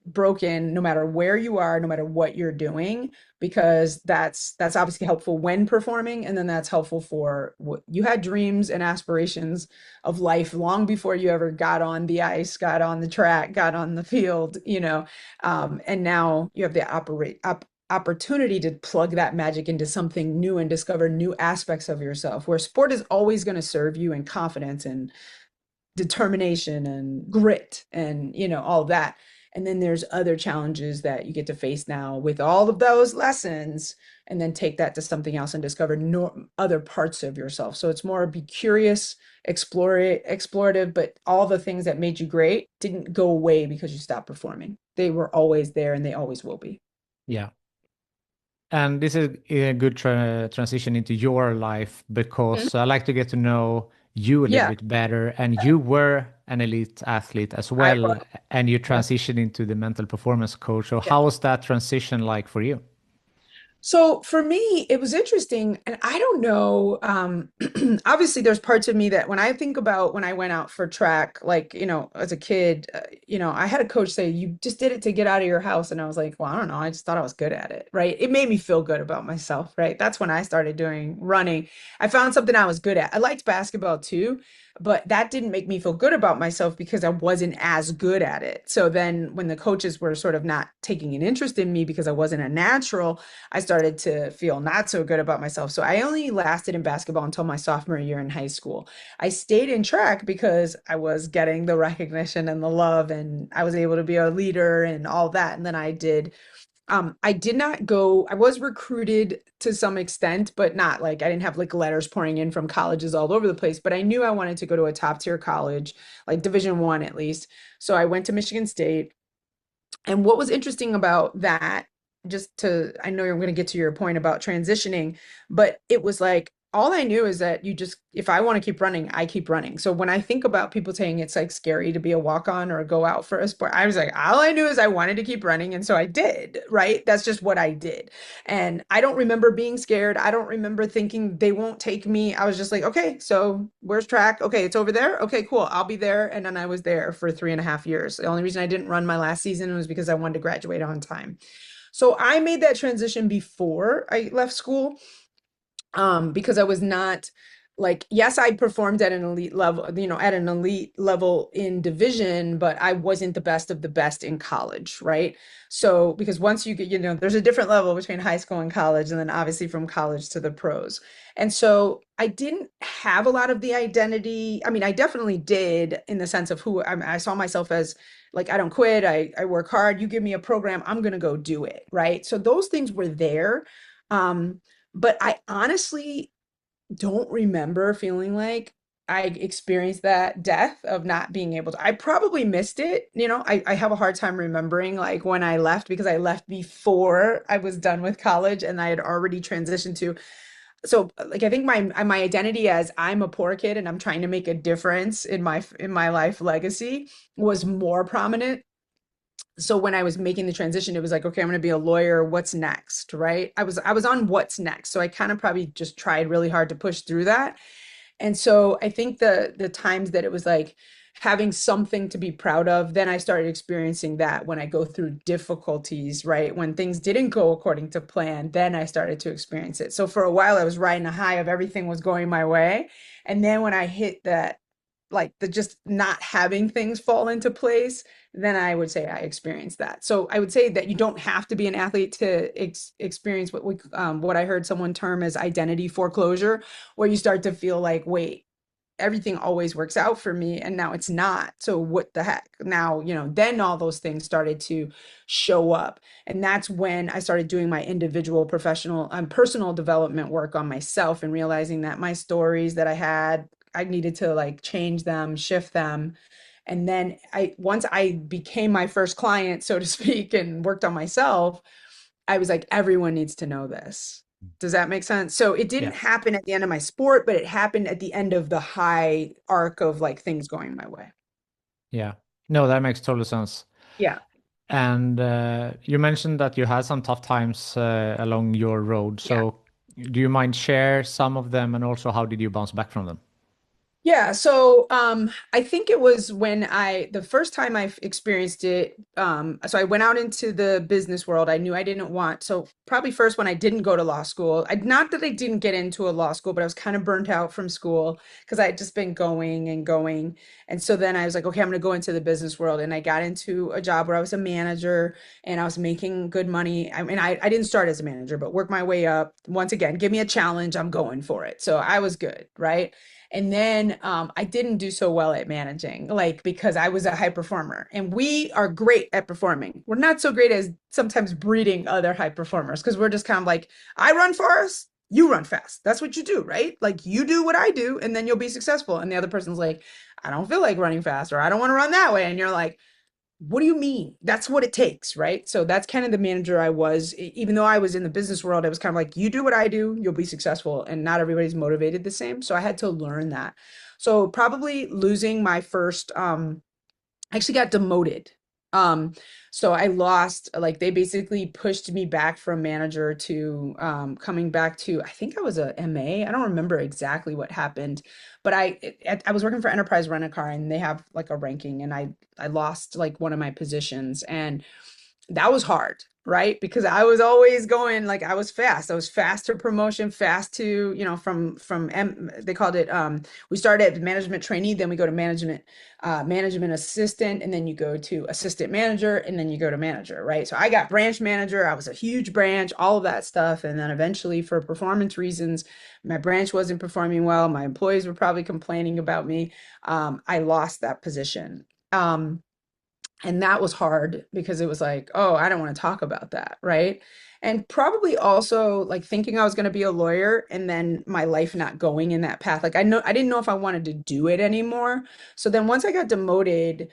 broken no matter where you are, no matter what you're doing, because that's obviously helpful when performing, and then that's helpful for what you had dreams and aspirations of life long before you ever got on the ice, got on the track, got on the field, and now you have the opportunity to plug that magic into something new and discover new aspects of yourself, where sport is always going to serve you in confidence and determination and grit and all that. And then there's other challenges that you get to face now with all of those lessons, and then take that to something else and discover other parts of yourself. So it's more be curious, explore it, explorative, but all the things that made you great didn't go away because you stopped performing. They were always there and they always will be. Yeah. And this is a good transition into your life Mhm. because I like to get to know you a little Yeah. bit better. And you were an elite athlete as I well, was. and you Yeah. transition into the mental performance coach. So Yeah. how was that transition like for you? So for me, it was interesting, and I don't know. Obviously, there's parts of me that when I think about when I went out for track, like, as a kid, I had a coach say, "You just did it to get out of your house," and I was like, "Well, I don't know. I just thought I was good at it, right?" It made me feel good about myself, right? That's when I started doing running. I found something I was good at. I liked basketball too, but that didn't make me feel good about myself because I wasn't as good at it. So then, when the coaches were sort of not taking an interest in me because I wasn't a natural, I started to feel not so good about myself. So I only lasted in basketball until my sophomore year in high school. I stayed in track because I was getting the recognition and the love, and I was able to be a leader and all that. And then I did not go, I was recruited to some extent, but not like I didn't have like letters pouring in from colleges all over the place, but I knew I wanted to go to a top tier college, like Division 1 at least. So I went to Michigan State. And what was interesting about that, I know you're going to get to your point about transitioning, but it was like, all I knew is that if I want to keep running, I keep running. So when I think about people saying it's like scary to be a walk on or go out for a sport, I was like, all I knew is I wanted to keep running. And so I did, right? That's just what I did. And I don't remember being scared. I don't remember thinking they won't take me. I was just like, okay, so where's track? Okay, it's over there. Okay, cool. I'll be there. And then I was there for 3.5 years. The only reason I didn't run my last season was because I wanted to graduate on time. So I made that transition before I left school, because I was not like, yes, I performed at an elite level, at an elite level in division, but I wasn't the best of the best in college, right? So, because once you get, there's a different level between high school and college, and then obviously from college to the pros. And so I didn't have a lot of the identity. I mean, I definitely did in the sense of I saw myself as like, I don't quit, I work hard, you give me a program, I'm going to go do it, right? So those things were there. Um, but I honestly don't remember feeling like I experienced that death of not being able to. I probably missed it. I have a hard time remembering like when I left because I left before I was done with college and I had already transitioned to. So like I think my identity as I'm a poor kid and I'm trying to make a difference in my life legacy was more prominent. So when I was making the transition, it was like, okay, I'm going to be a lawyer. What's next? Right. I was on what's next. So I kind of probably just tried really hard to push through that. And so I think the times that it was like having something to be proud of, then I started experiencing that when I go through difficulties, right? When things didn't go according to plan, then I started to experience it. So for a while I was riding a high of everything was going my way. And then when I hit that, like the just not having things fall into place, then I would say I experienced that. So I would say that you don't have to be an athlete to experience what I heard someone term as identity foreclosure, where you start to feel like, wait, everything always works out for me and now it's not. So what the heck? Now, then all those things started to show up. And that's when I started doing my individual professional and personal development work on myself and realizing that my stories that I needed to like change them, shift them. And then once I became my first client, so to speak, and worked on myself, I was like, everyone needs to know this. Does that make sense? So it didn't Yeah. happen at the end of my sport, but it happened at the end of the high arc of like things going my way. Yeah. No, that makes total sense. Yeah. And you mentioned that you had some tough times along your road. Yeah. So do you mind share some of them and also how did you bounce back from them? Yeah, so I think it was when the first time I experienced it, so I went out into the business world. I knew I didn't want, so probably first when I didn't go to law school. Not that I didn't get into a law school, but I was kind of burnt out from school because I had just been going and going. And so then I was like, okay, I'm going to go into the business world. And I got into a job where I was a manager and I was making good money. I mean, I didn't start as a manager, but work my way up. Once again, give me a challenge, I'm going for it. So I was good, right? And then I didn't do so well at managing, like because I was a high performer and we are great at performing. We're not so great as sometimes breeding other high performers because we're just kind of like, I run fast, you run fast. That's what you do, right? Like you do what I do and then you'll be successful. And the other person's like, I don't feel like running fast or I don't want to run that way. And you're like, what do you mean? That's what it takes, right? So that's kind of the manager I was. Even though I was in the business world, I was kind of like, you do what I do, you'll be successful. And not everybody's motivated the same. So I had to learn that. So probably losing my first I actually got demoted. Um, so I lost, like they basically pushed me back from manager to coming back to, I think I was a MA. I don't remember exactly what happened, but I was working for Enterprise Rent a Car and they have like a ranking and I lost like one of my positions and that was hard, right? Because I was always going like I was fast. I was fast to promotion, fast to, they called it we started at management trainee, then we go to management assistant, and then you go to assistant manager, and then you go to manager, right? So I got branch manager, I was a huge branch, all of that stuff. And then eventually for performance reasons, my branch wasn't performing well. My employees were probably complaining about me. I lost that position. And that was hard because it was like, oh, I don't want to talk about that, right? And probably also like thinking I was going to be a lawyer and then my life not going in that path. Like I didn't know if I wanted to do it anymore. So then once I got demoted,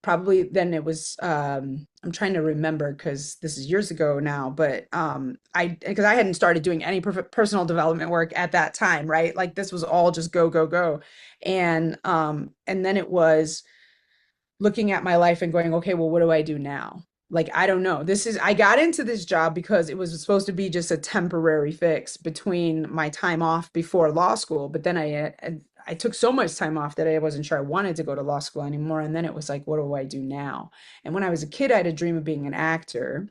probably then it was I'm trying to remember because this is years ago now, but I because I hadn't started doing any personal development work at that time, right? Like this was all just go go go. And then it was looking at my life and going, okay, well, what do I do now? Like, I don't know. I got into this job because it was supposed to be just a temporary fix between my time off before law school. But then I took so much time off that I wasn't sure I wanted to go to law school anymore. And then it was like, what do I do now? And when I was a kid, I had a dream of being an actor.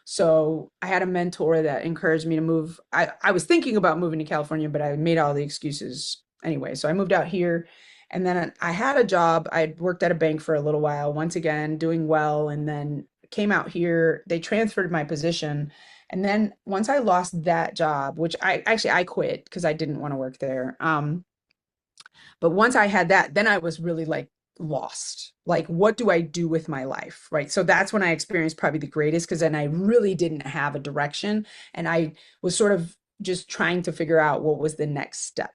So I had a mentor that encouraged me to move. I was thinking about moving to California, but I made all the excuses anyway. So I moved out here and then I had a job. I worked at a bank for a little while, once again, doing well, and then came out here. They transferred my position. And then once I lost that job, which I quit because I didn't want to work there. But once I had that, then I was really like lost. Like, what do I do with my life? Right. So that's when I experienced probably the greatest because then I really didn't have a direction. And I was sort of just trying to figure out what was the next step.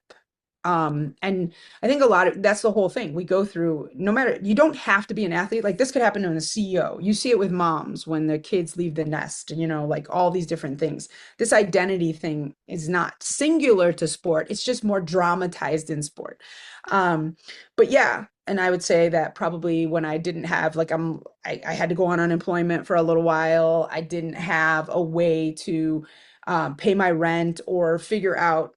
And I think a lot of that's the whole thing. We go through, no matter, you don't have to be an athlete. Like this could happen to a CEO. You see it with moms when the kids leave the nest, like all these different things. This identity thing is not singular to sport. It's just more dramatized in sport. Um, but yeah, and I would say that probably when I didn't have like I had to go on unemployment for a little while. I didn't have a way to pay my rent or figure out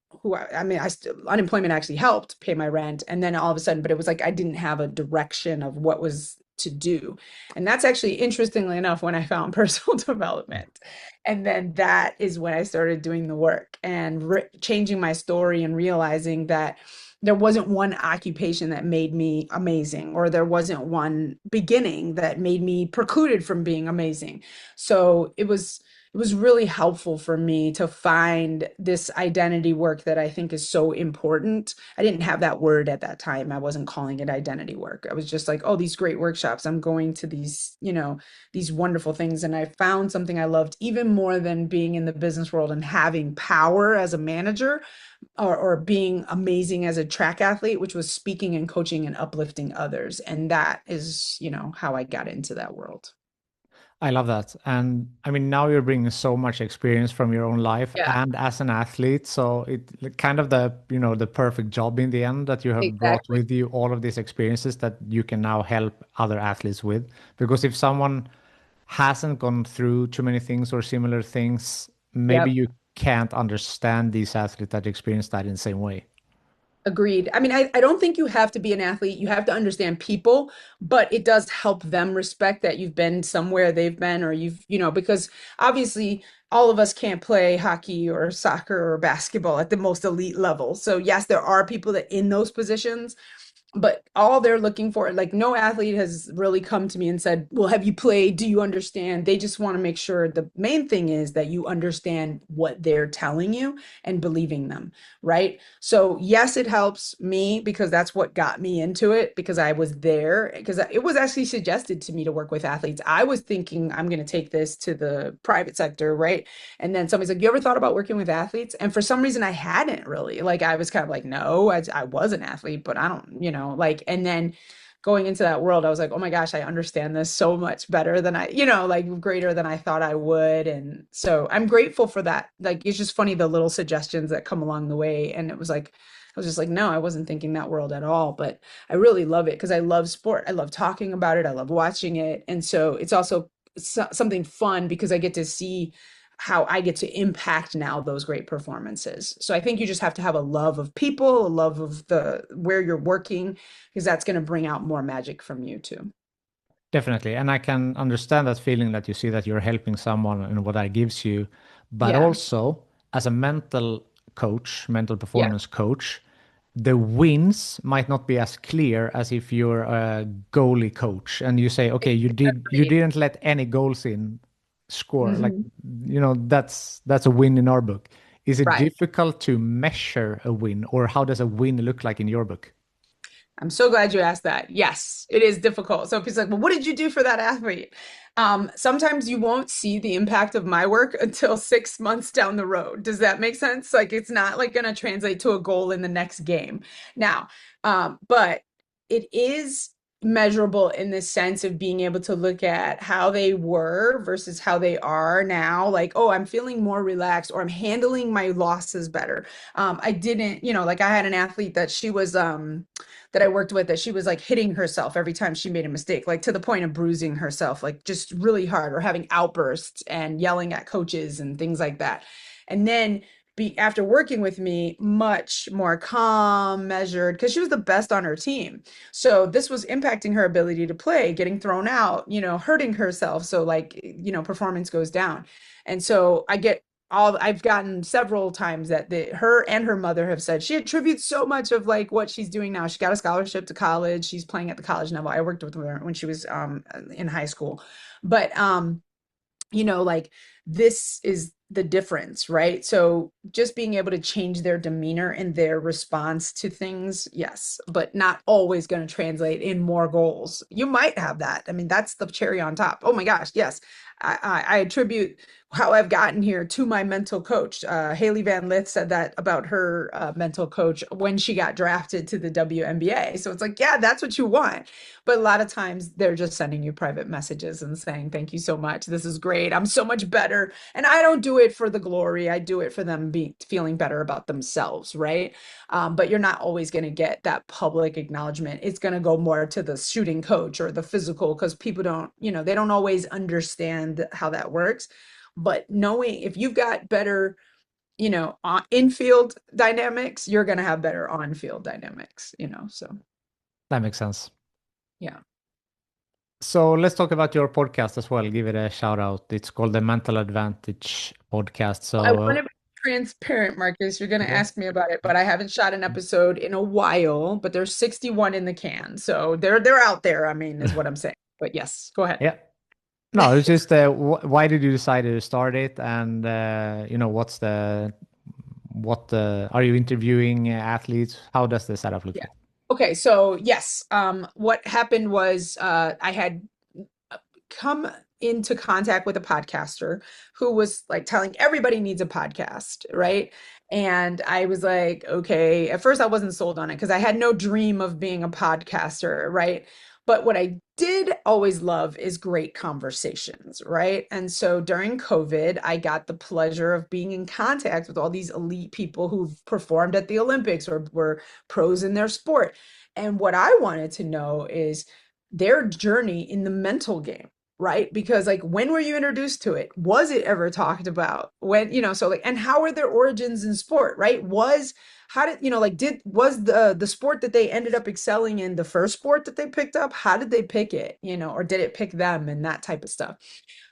I mean, unemployment actually helped pay my rent. And then all of a sudden, but it was like I didn't have a direction of what was to do. And that's actually, interestingly enough, when I found personal development. And then that is when I started doing the work and changing my story and realizing that there wasn't one occupation that made me amazing, or there wasn't one beginning that made me precluded from being amazing. So it was really helpful for me to find this identity work that I think is so important. I didn't have that word at that time. I wasn't calling it identity work. I was just like, oh, these great workshops. I'm going to these wonderful things. And I found something I loved even more than being in the business world and having power as a manager or being amazing as a track athlete, which was speaking and coaching and uplifting others. And that is, how I got into that world. I love that. And I mean, now you're bringing so much experience from your own life Yeah, and as an athlete. So it kind of the perfect job in the end that you have brought exactly. with you all of these experiences that you can now help other athletes with. Because if someone hasn't gone through too many things or similar things, maybe Yep. you can't understand these athletes that experience that in the same way. Agreed. I mean, I don't think you have to be an athlete. You have to understand people, but it does help them respect that you've been somewhere they've been, or because obviously all of us can't play hockey or soccer or basketball at the most elite level. So yes, there are people that in those positions, but all they're looking for, like no athlete has really come to me and said, well, have you played? Do you understand? They just want to make sure the main thing is that you understand what they're telling you and believing them, right? So yes, it helps me because that's what got me into it, because I was there, because it was actually suggested to me to work with athletes. I was thinking I'm going to take this to the private sector, right? And then somebody's like, you ever thought about working with athletes? And for some reason I hadn't really. Like I was kind of like, no, I was an athlete, but I don't, like, and then going into that world, I was like, oh my gosh, I understand this so much better than like greater than I thought I would. And so I'm grateful for that. Like, it's just funny the little suggestions that come along the way. And it was like, I was just like, no, I wasn't thinking that world at all. But I really love it because I love sport. I love talking about it. I love watching it. And so it's also something fun because I get to see how I get to impact now those great performances. So I think you just have to have a love of people, a love of the where you're working, because that's going to bring out more magic from you too. Definitely. And I can understand that feeling that you see that you're helping someone and what that gives you. But Yeah. also, as a mental coach, mental Yeah. performance coach, the wins might not be as clear as if you're a goalie coach and you say, okay, you Exactly. didn't let any goals in score. Like, Mhm. that's a win in our book. Is it Right. difficult to measure a win, or how does a win look like in your book? I'm so glad you asked that. Yes, it is difficult. So people's like, well, what did you do for that athlete? Sometimes you won't see the impact of my work until 6 months down the road. Does that make sense? Like it's not like going to translate to a goal in the next game. Now, but it is measurable in the sense of being able to look at how they were versus how they are now. Like, oh, I'm feeling more relaxed or I'm handling my losses better. I didn't, like I had an athlete that she was that I worked with that she was like hitting herself every time she made a mistake, like to the point of bruising herself, like just really hard, or having outbursts and yelling at coaches and things like that. And then after working with me, much more calm, measured, because she was the best on her team. So this was impacting her ability to play, getting thrown out, hurting herself. So like, performance goes down. And so I've gotten several times that her and her mother have said she attributes so much of like what she's doing now. She got a scholarship to college. She's playing at the college level. I worked with her when she was in high school. But like this is the difference, right? So just being able to change their demeanor and their response to things, yes, but not always going to translate in more goals. You might have that. I mean, that's the cherry on top. Oh my gosh, yes. I attribute how I've gotten here to my mental coach. Haley Van Lith said that about her mental coach when she got drafted to the WNBA. So it's like, yeah, that's what you want. But a lot of times they're just sending you private messages and saying, thank you so much. This is great. I'm so much better. And I don't do it for the glory. I do it for them feeling better about themselves, right? But you're not always going to get that public acknowledgement. It's going to go more to the shooting coach or the physical because people don't, they don't always understand how that works. But knowing if you've got better, infield dynamics, you're going to have better on field dynamics, so That makes sense. yeah. So let's talk about your podcast as well. Give it a shout out. It's called the Mental Advantage podcast. I want to So, be transparent, Marcus. You're going to okay. ask me about it, but I haven't shot an episode in a while, but there's 61 in the can. So they're out there, I mean, is what I'm saying. But yes, go ahead. Yeah. No, it's just why did you decide to start it? And are you interviewing athletes? How does the setup look Yeah. like? Okay, so yes, what happened was I had come into contact with a podcaster who was like telling everybody needs a podcast, right? And I was like, okay, at first I wasn't sold on it because I had no dream of being a podcaster, right? But what I did always love is great conversations, right? And so during COVID, I got the pleasure of being in contact with all these elite people who've performed at the Olympics or were pros in their sport. And what I wanted to know is their journey in the mental game, right? Because like when were you introduced to it? Was it ever talked about? When, so like, and how are their origins in sport, right? How did, like was the sport that they ended up excelling in the first sport that they picked up? How did they pick it, or did it pick them and that type of stuff?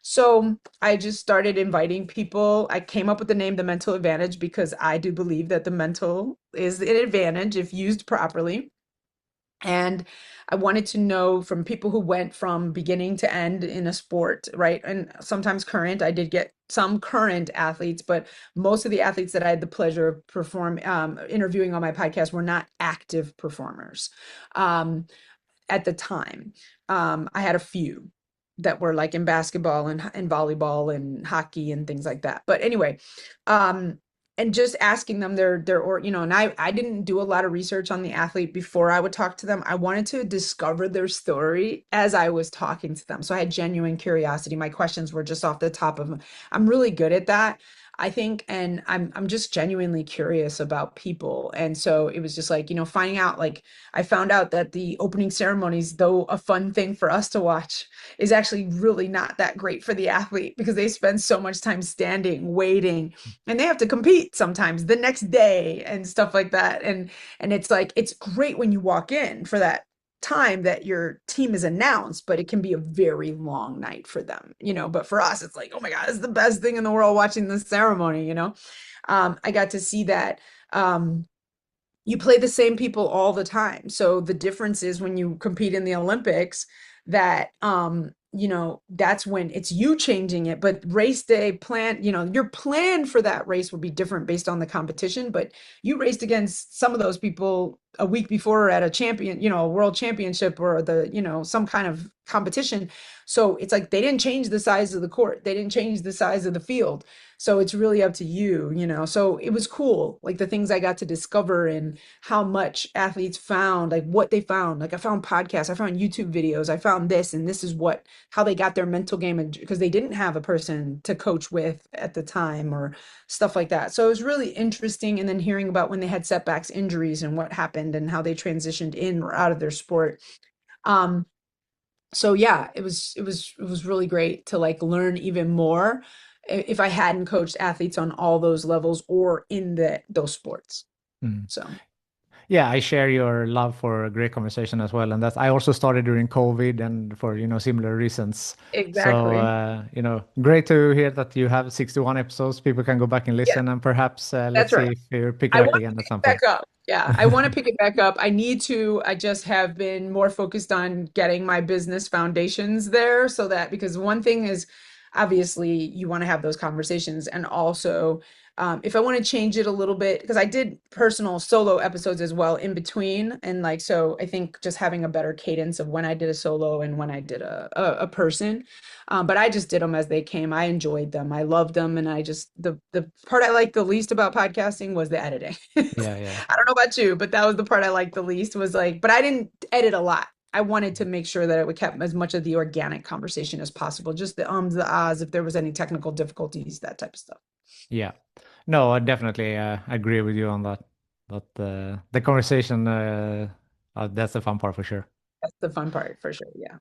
So I just started inviting people. I came up with the name The Mental Advantage because I do believe that the mental is an advantage if used properly. And I wanted to know from people who went from beginning to end in a sport, right? And sometimes current. I did get some current athletes, but most of the athletes that I had the pleasure of interviewing on my podcast were not active performers at the time. I had a few that were like in basketball and volleyball and hockey and things like that. But anyway, um, and just asking them their or and I didn't do a lot of research on the athlete before I would talk to them. I wanted to discover their story as I was talking to them. So I had genuine curiosity. My questions were just off the top of them. I'm really good at that, I think, and I'm just genuinely curious about people. And so it was just like, finding out, like, I found out that the opening ceremonies, though a fun thing for us to watch, is actually really not that great for the athlete because they spend so much time standing, waiting, and they have to compete sometimes the next day and stuff like that. And it's like, it's great when you walk in for that time that your team is announced, but it can be a very long night for them, but for us it's like, oh my god, it's the best thing in the world watching this ceremony. I got to see that. You play the same people all the time. So the difference is when you compete in the Olympics that that's when it's you changing it. But race day plan, your plan for that race will be different based on the competition, but you raced against some of those people a week before at a champion, a world championship or some kind of competition. So it's like they didn't change the size of the court. They didn't change the size of the field. So it's really up to you. So it was cool, like the things I got to discover and how much athletes found, like what they found. Like I found podcasts, I found YouTube videos, I found this, and this is how they got their mental game, and because they didn't have a person to coach with at the time or stuff like that. So it was really interesting. And then hearing about when they had setbacks, injuries, and what happened and how they transitioned in or out of their sport. Um, so yeah, it was really great to like learn even more if I hadn't coached athletes on all those levels or in those sports. Mm. So Yeah, I share your love for a great conversation as well, and that I also started during COVID and for similar reasons. So exactly. great to hear that you have 61 episodes. People can go back and Yeah, listen, and perhaps let's that's see right. if you pick it I up want again to at pick some it point. back up. Yeah, I want to pick it back up. I just have been more focused on getting my business foundations there so that, because one thing is obviously you want to have those conversations. And also, if I want to change it a little bit, because I did personal solo episodes as well in between. And like, so I think just having a better cadence of when I did a solo and when I did a person. But I just did them as they came. I enjoyed them. I loved them. And I just, the part I liked the least about podcasting was the editing. Yeah, yeah, I don't know about you, but that was the part I liked the least, was like, but I didn't edit a lot. I wanted to make sure that it would kept as much of the organic conversation as possible, just the ums, the ahs, if there was any technical difficulties, that type of stuff. yeah. No, I definitely agree with you on that. But the conversation, that's the fun part for sure. That's the fun part for sure. Yeah.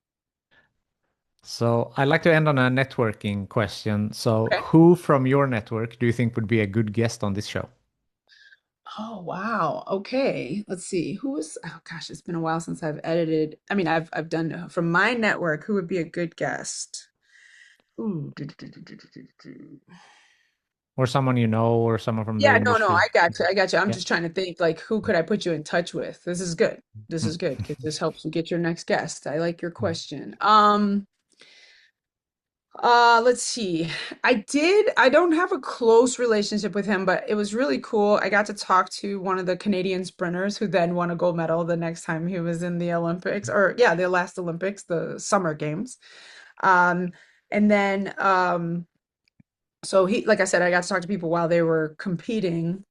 So I'd like to end on a networking question. So Okay. who from your network do you think would be a good guest on this show? Oh, wow. Okay. Let's see. Oh gosh, it's been a while since I've edited. I mean, I've done from my network, who would be a good guest? Ooh. Or someone you know, or someone from the Yeah, no, industry? I got you. I got you. I'm Yeah. just trying to think, like, who could I put you in touch with? This is good. This Mm, is good because this helps you get your next guest. I like your mm, question. Let's see. I don't have a close relationship with him, but it was really cool. I got to talk to one of the Canadian sprinters who then won a gold medal the next time he was in the Olympics, or yeah, the last Olympics, the summer games. Um, and then so he, like I said, I got to talk to people while they were competing.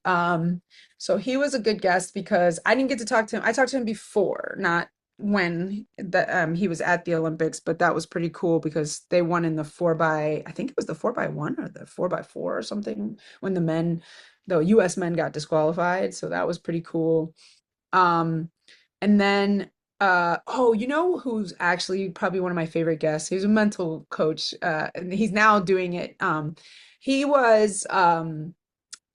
So he was a good guest because I didn't get to talk to him. I talked to him before, not when he was at the Olympics, but that was pretty cool because they won in the I think it was the 4x1 or the 4x4 or something, when the US men got disqualified. So that was pretty cool. Um, and then oh, you know who's actually probably one of my favorite guests? He's a mental coach, and he's now doing it. He was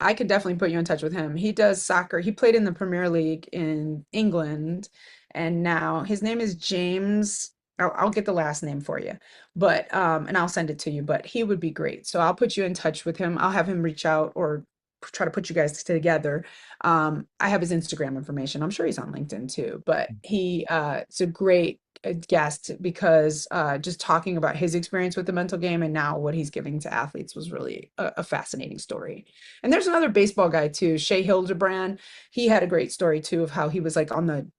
I could definitely put you in touch with him. He does soccer. He played in the Premier League in England, and now his name is James. I'll get the last name for you, but and I'll send it to you. But he would be great. So I'll put you in touch with him. I'll have him reach out or try to put you guys together. I have his Instagram information. I'm sure he's on LinkedIn too. But he it's a great guest because just talking about his experience with the mental game and now what he's giving to athletes was really a fascinating story. And there's another baseball guy too, Shea Hildebrand. He had a great story too of how he was like on the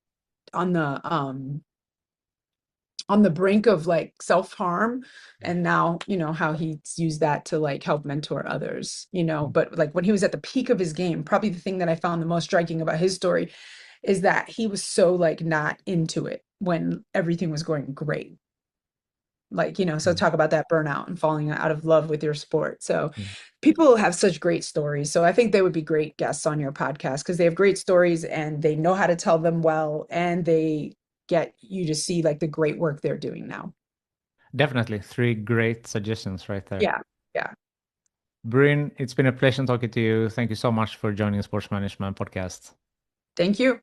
on the brink of like self-harm, and now how he's used that to like help mentor others, but like when he was at the peak of his game, probably the thing that I found the most striking about his story is that he was so like not into it when everything was going great. Like, so Mm. talk about that burnout and falling out of love with your sport. So Yeah. people have such great stories. So I think they would be great guests on your podcast because they have great stories and they know how to tell them well, and they get you to see like the great work they're doing now. Definitely three great suggestions right there. Yeah. Yeah. Bryn, it's been a pleasure talking to you. Thank you so much for joining Sports Management Podcast. Thank you.